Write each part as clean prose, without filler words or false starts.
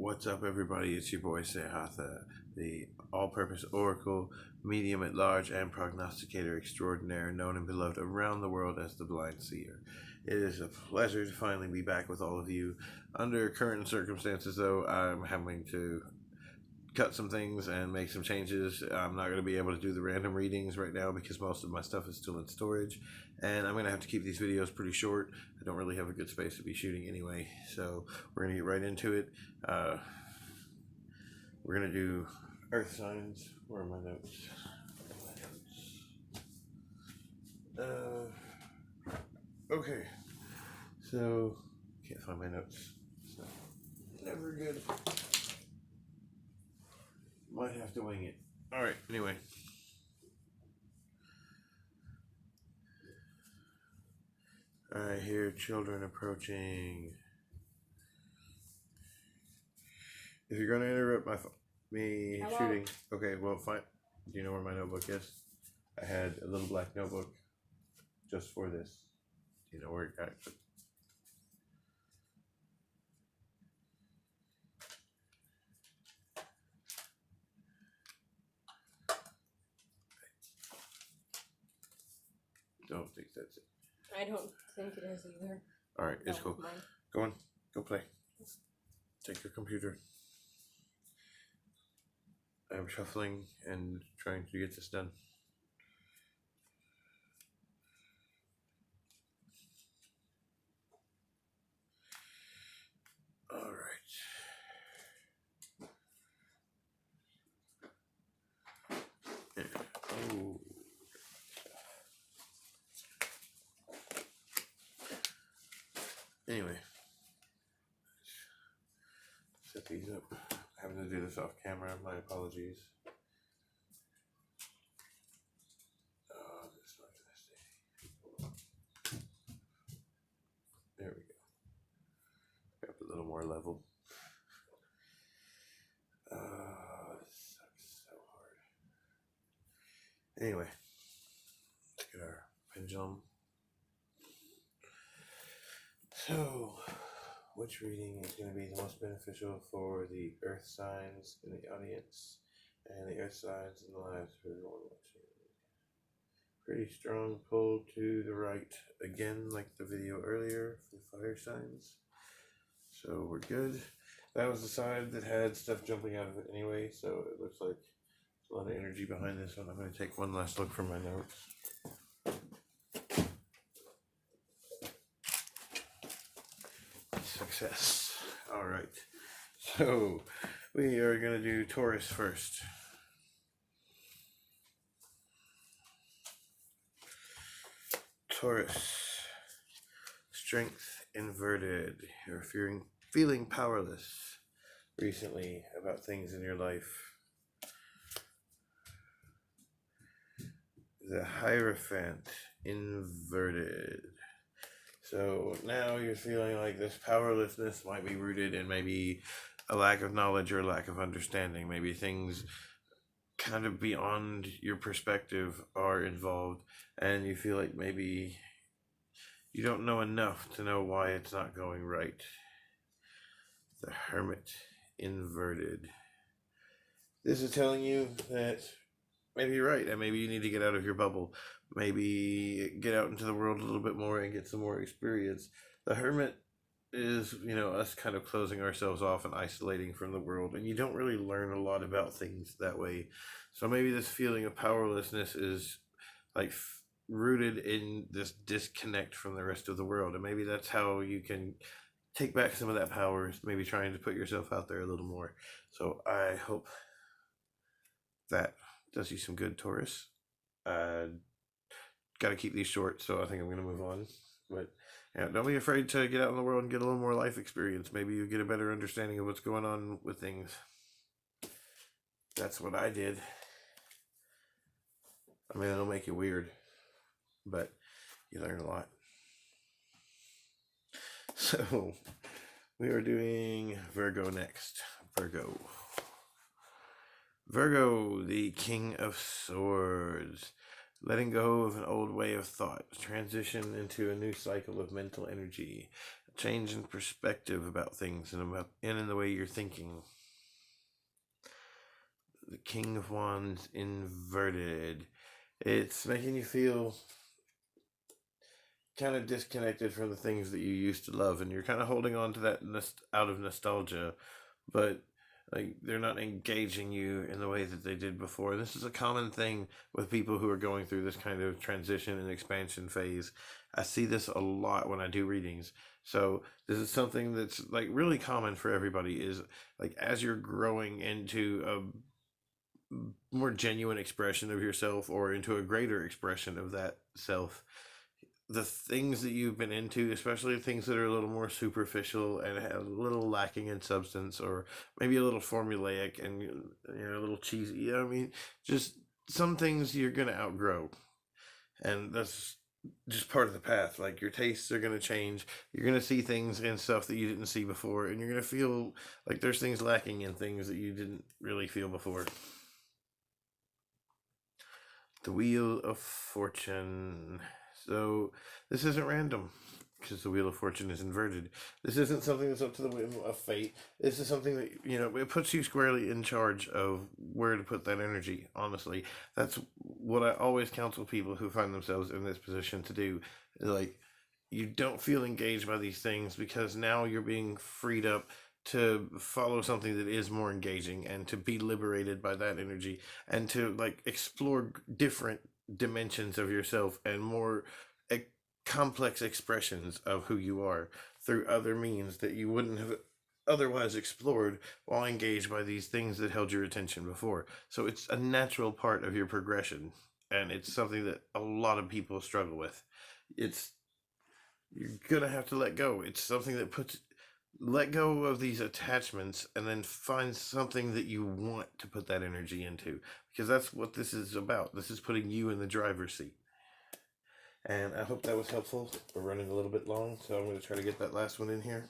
What's up, everybody? It's your boy Sehatha, the all-purpose oracle, medium at large, and prognosticator extraordinaire, known and beloved around the world as the Blind Seer. It is a pleasure to finally be back with all of you. Under current circumstances, though, I'm having to cut some things and make some changes. I'm not going to be able to do the random readings right now because most of my stuff is still in storage, and I'm going to have to keep these videos pretty short. I don't really have a good space to be shooting anyway, so we're going to get right into it. We're going to do earth signs. Where are my notes? Okay, so can't find my notes, so never good. Might have to wing it. Alright, anyway. I hear children approaching. If you're going to interrupt me shooting. Okay, well, fine. Do you know where my notebook is? I had a little black notebook just for this. Do you know where it got it? Don't think that's it. I don't think it is either. Alright, it's cool. Go on. Go play. Take your computer. I'm shuffling and trying to get this done. Alright. Oh. Anyway, set these up. Having to do this off camera, my apologies. Oh, this not gonna stay. There we go. Got a little more level. This sucks so hard. Anyway, let's get our pendulum. So, which reading is going to be the most beneficial for the earth signs in the audience and the earth signs in the lives for everyone watching? Pretty strong pull to the right again, like the video earlier for the fire signs. So we're good. That was the side that had stuff jumping out of it anyway, so it looks like there's a lot of energy behind this one. I'm going to take one last look from my notes. Success. Alright, so we are going to do Taurus first. Taurus, strength inverted. You're feeling powerless recently about things in your life. The Hierophant inverted. So now you're feeling like this powerlessness might be rooted in maybe a lack of knowledge or lack of understanding. Maybe things kind of beyond your perspective are involved, and you feel like maybe you don't know enough to know why it's not going right. The Hermit inverted. This is telling you that maybe you're right, and maybe you need to get out of your bubble. Maybe get out into the world a little bit more and get some more experience. The Hermit is, us kind of closing ourselves off and isolating from the world, and you don't really learn a lot about things that way. So maybe this feeling of powerlessness is like rooted in this disconnect from the rest of the world, and maybe that's how you can take back some of that power, is maybe trying to put yourself out there a little more. So I hope that does you some good, Taurus. Got to keep these short, so I think I'm going to move on. But yeah, don't be afraid to get out in the world and get a little more life experience. Maybe you get a better understanding of what's going on with things. That's what I did. I mean, it'll make you weird, but you learn a lot. So we are doing Virgo next. Virgo, the King of Swords. Letting go of an old way of thought. Transition into a new cycle of mental energy. change in perspective about things and in the way you're thinking. The King of Wands inverted. It's making you feel kind of disconnected from the things that you used to love, and you're kind of holding on to that out of nostalgia, but like they're not engaging you in the way that they did before. This is a common thing with people who are going through this kind of transition and expansion phase. I see this a lot when I do readings. So this is something that's like really common for everybody, is like as you're growing into a more genuine expression of yourself or into a greater expression of that self, the things that you've been into, especially things that are a little more superficial and have a little lacking in substance, or maybe a little formulaic and a little cheesy. You know what I mean? Just some things you're gonna outgrow, and that's just part of the path. Like your tastes are gonna change. You're gonna see things and stuff that you didn't see before, and you're gonna feel like there's things lacking in things that you didn't really feel before. The Wheel of Fortune. So this isn't random, because the Wheel of Fortune is inverted. This isn't something that's up to the whim of fate. This is something that, it puts you squarely in charge of where to put that energy, honestly. That's what I always counsel people who find themselves in this position to do. Like, you don't feel engaged by these things because now you're being freed up to follow something that is more engaging and to be liberated by that energy and to like explore different dimensions of yourself and more complex expressions of who you are through other means that you wouldn't have otherwise explored while engaged by these things that held your attention before. So it's a natural part of your progression, and it's something that a lot of people struggle with. You're gonna have to let go. It's something that let go of these attachments and then find something that you want to put that energy into, because that's what this is about. This is putting you in the driver's seat. And I hope that was helpful. We're running a little bit long, so I'm going to try to get that last one in here.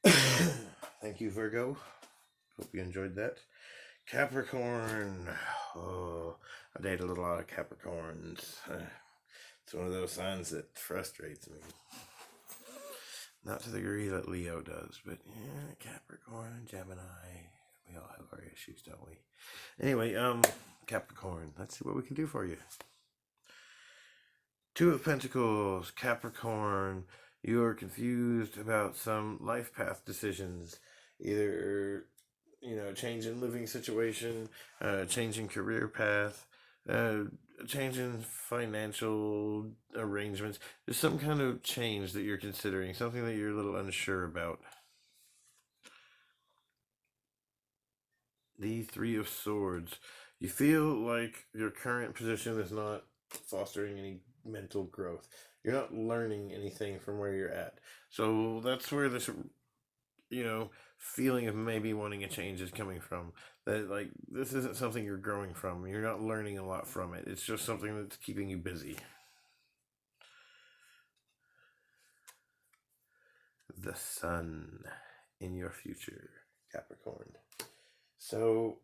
Thank you, Virgo. Hope you enjoyed that. Capricorn. Oh, I date a lot of Capricorns. It's one of those signs that frustrates me. Not to the degree that Leo does, but yeah, Capricorn, Gemini. We all have our issues, don't we? Anyway, Capricorn. Let's see what we can do for you. Two of Pentacles, Capricorn. You are confused about some life path decisions. Either, change in living situation, change in career path, change in financial arrangements. There's some kind of change that you're considering, something that you're a little unsure about. The Three of Swords. You feel like your current position is not fostering any mental growth. You're not learning anything from where you're at. So that's where this, feeling of maybe wanting a change is coming from. That, like, this isn't something you're growing from. You're not learning a lot from it. It's just something that's keeping you busy. The Sun in your future, Capricorn. So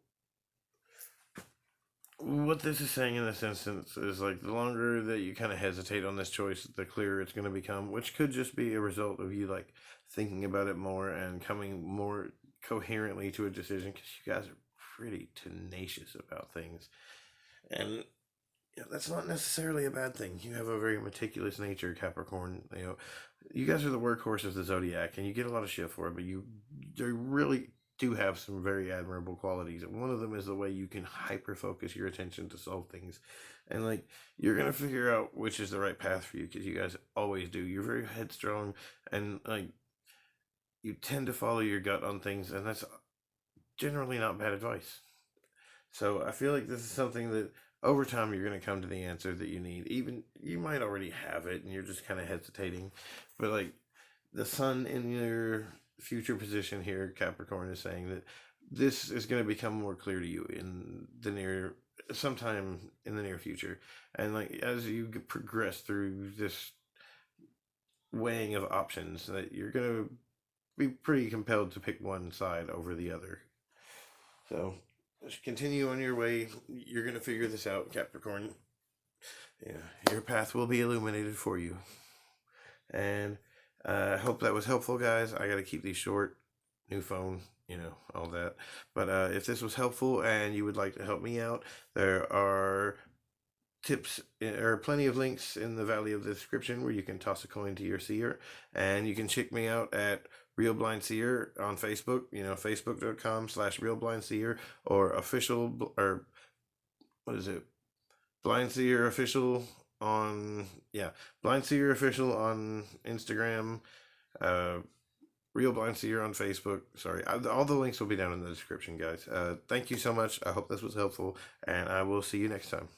what this is saying in this instance is, like, the longer that you kind of hesitate on this choice, the clearer it's going to become, which could just be a result of you, like, thinking about it more and coming more coherently to a decision, because you guys are pretty tenacious about things. And that's not necessarily a bad thing. You have a very meticulous nature, Capricorn. You guys are the workhorse of the zodiac, and you get a lot of shit for it, but you really do have some very admirable qualities, and one of them is the way you can hyper focus your attention to solve things, and like you're gonna figure out which is the right path for you, because you guys always do. You're very headstrong, and like you tend to follow your gut on things, and that's generally not bad advice. So I feel like this is something that over time you're going to come to the answer that you need. Even you might already have it and you're just kind of hesitating, but like the Sun in your future position here, Capricorn, is saying that this is going to become more clear to you sometime in the near future. And like as you progress through this weighing of options, that you're going to be pretty compelled to pick one side over the other. So just continue on your way. You're going to figure this out, Capricorn. Yeah, your path will be illuminated for you. And Hope that was helpful, guys. I got to keep these short. New phone, all that. But if this was helpful and you would like to help me out, there are tips or plenty of links in the valley of the description where you can toss a coin to your seer, and you can check me out at Real Blind Seer on Facebook, facebook.com/realblindseer, or or what is it, Blind Seer Official on, Blind Seer Official on Instagram, uh Real Blind Seer on Facebook. Sorry, all the links will be down in the description, guys. Thank you so much. I hope this was helpful, and I will see you next time.